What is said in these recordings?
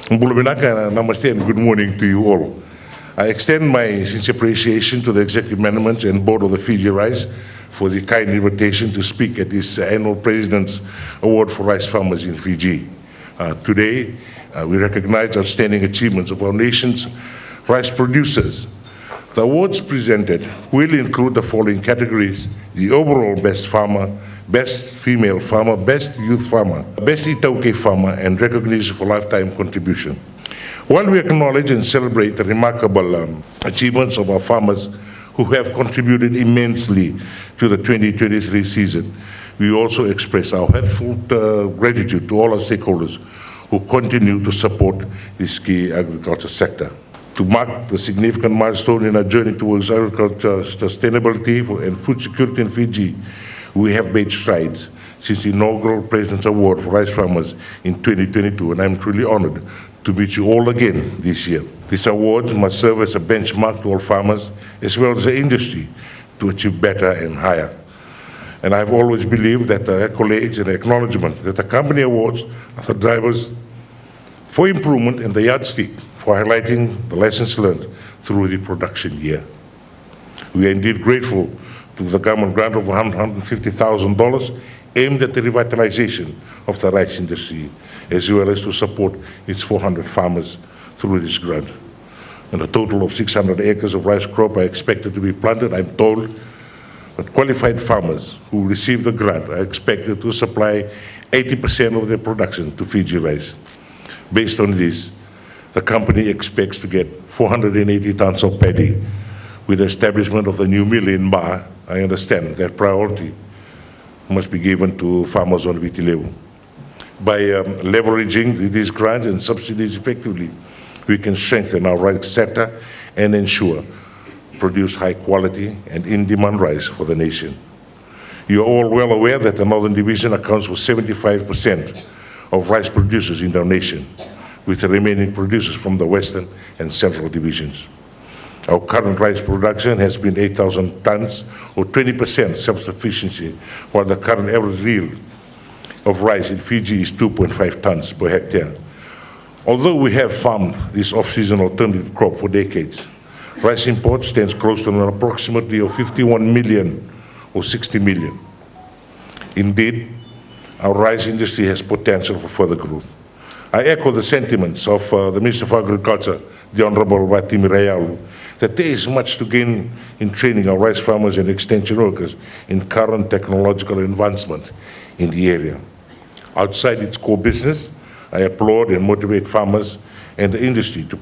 Mbulubinaka, namaste and good morning to you all. I extend my sincere appreciation to the Executive Management and Board of the Fiji Rice for the kind invitation to speak at this annual President's Award for Rice Farmers in Fiji. Today, we recognize outstanding achievements of our nation's rice producers. The awards presented will include the following categories: the overall best farmer, best female farmer, best youth farmer, best Itauke farmer, and recognition for lifetime contribution. While we acknowledge and celebrate the remarkable achievements of our farmers who have contributed immensely to the 2023 season, we also express our heartfelt gratitude to all our stakeholders who continue to support this key agriculture sector. To mark the significant milestone in our journey towards agriculture sustainability and food security in Fiji, we have made strides since the inaugural President's Award for Rice Farmers in 2022, and I'm truly honored to meet you all again this year. This award must serve as a benchmark to all farmers, as well as the industry, to achieve better and higher. And I've always believed that the accolades and acknowledgement that the company awards are the drivers for improvement and the yardstick for highlighting the lessons learned through the production year. We are indeed grateful to the government grant of $150,000 aimed at the revitalization of the rice industry, as well as to support its 400 farmers through this grant. And a total of 600 acres of rice crop are expected to be planted, I'm told, but qualified farmers who receive the grant are expected to supply 80% of their production to Fiji Rice. Based on this, the company expects to get 480 tons of paddy. With the establishment of the new mill in Ba, I understand that priority must be given to farmers on Vitilevu. By leveraging these grants and subsidies effectively, we can strengthen our rice sector and ensure produce high quality and in-demand rice for the nation. You are all well aware that the Northern Division accounts for 75% of rice producers in our nation, with the remaining producers from the Western and Central Divisions. Our current rice production has been 8,000 tons, or 20% self-sufficiency, while the current average yield of rice in Fiji is 2.5 tons per hectare. Although we have farmed this off-season alternative crop for decades, rice import stands close to an approximately of 51 million or 60 million. Indeed, our rice industry has potential for further growth. I echo the sentiments of the Minister of Agriculture, the Honorable Wiliame, that there is much to gain in training our rice farmers and extension workers in current technological advancement in the area. Outside its core business, I applaud and motivate farmers and the industry to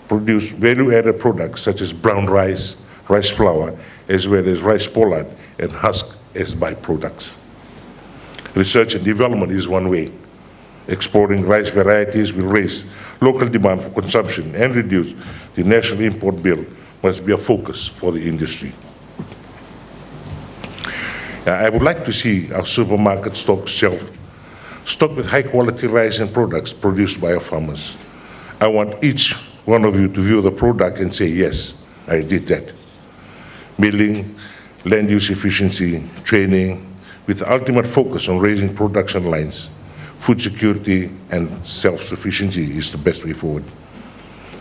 produce value-added products such as brown rice, rice flour, as well as rice pollard and husk as byproducts. Research and development is one way. Exploring rice varieties will raise local demand for consumption and reduce the national import bill must be a focus for the industry. I would like to see our supermarket stock shelved, stocked with high-quality rice and products produced by our farmers. I want each one of you to view the product and say, yes, I did that. Milling, land use efficiency, training, with the ultimate focus on raising production lines. Food security and self-sufficiency is the best way forward.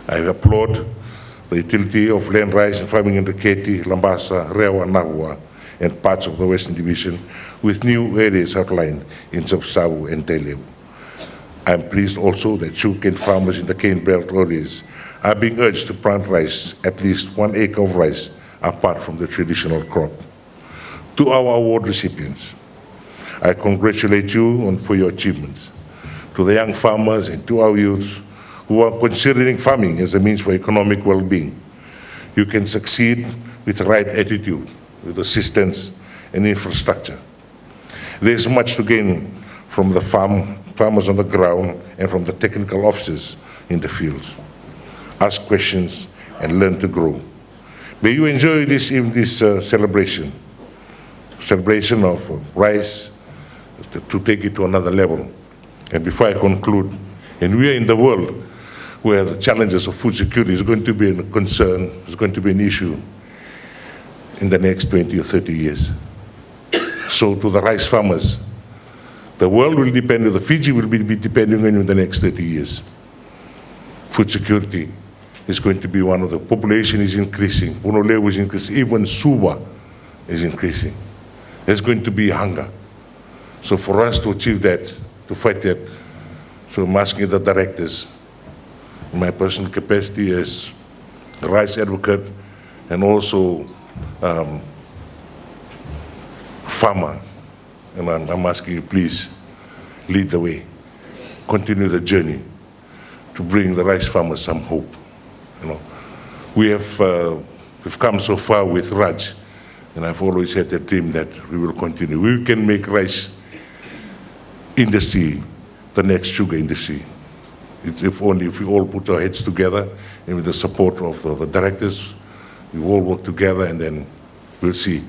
I applaud the utility of land rice and farming in Riketi, Labasa, Rewa, Nahua, and parts of the Western Division, with new areas outlined in Sabsabu and Tailevu. I am pleased also that sugarcane farmers in the cane belt areas are being urged to plant rice, at least 1 acre of rice, apart from the traditional crop. To our award recipients, I congratulate you for your achievements. To the young farmers and to our youths who are considering farming as a means for economic well-being, you can succeed with the right attitude, with assistance and infrastructure. There is much to gain from the farmers on the ground and from the technical officers in the fields. Ask questions and learn to grow. May you enjoy this celebration of rice, to take it to another level. And before I conclude, and we are in the world where the challenges of food security is going to be a concern, is going to be an issue in the next 20 or 30 years. So to the rice farmers, The world will depend, the Fiji will be depending on you in the next 30 years. Food security is going to be one of the, population is increasing, Punoleu is increasing, even Suva is increasing. There's going to be hunger. So for us to achieve that, to fight that, so I'm asking the directors, in my personal capacity as a rice advocate and also farmer, and I'm asking you, please lead the way, continue the journey to bring the rice farmers some hope. You know, we've come so far with Raj, and I've always had a dream that we will continue. We can make rice industry the next sugar industry. If we all put our heads together and with the support of the directors, we all work together and then we'll see.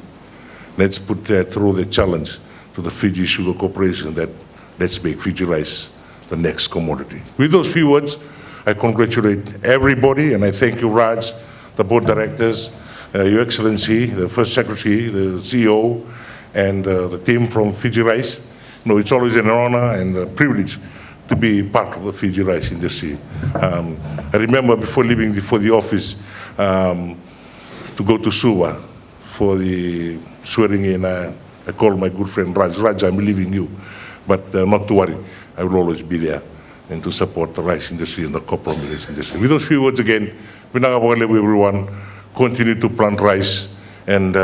Let's throw the challenge to the Fiji Sugar Corporation that let's make Fiji rice the next commodity. With those few words, I congratulate everybody and I thank you, Raj, the board directors, Your Excellency, the First Secretary, the CEO, and the team from Fiji Rice. You know, it's always an honor and a privilege to be part of the Fiji rice industry. I remember before leaving the office to go to Suva for the swearing in, I called my good friend Raj. Raj, I'm leaving you, but not to worry, I will always be there and to support the rice industry and the copra millets industry. With those few words again, everyone, continue to plant rice and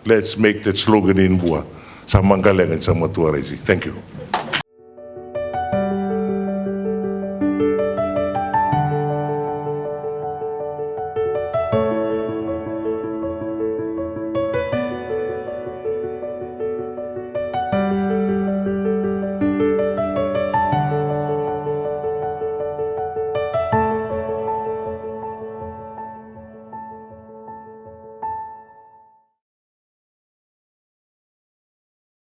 let's make that slogan in Bua, sa Mangalang and sa Matua Raisi. Thank you.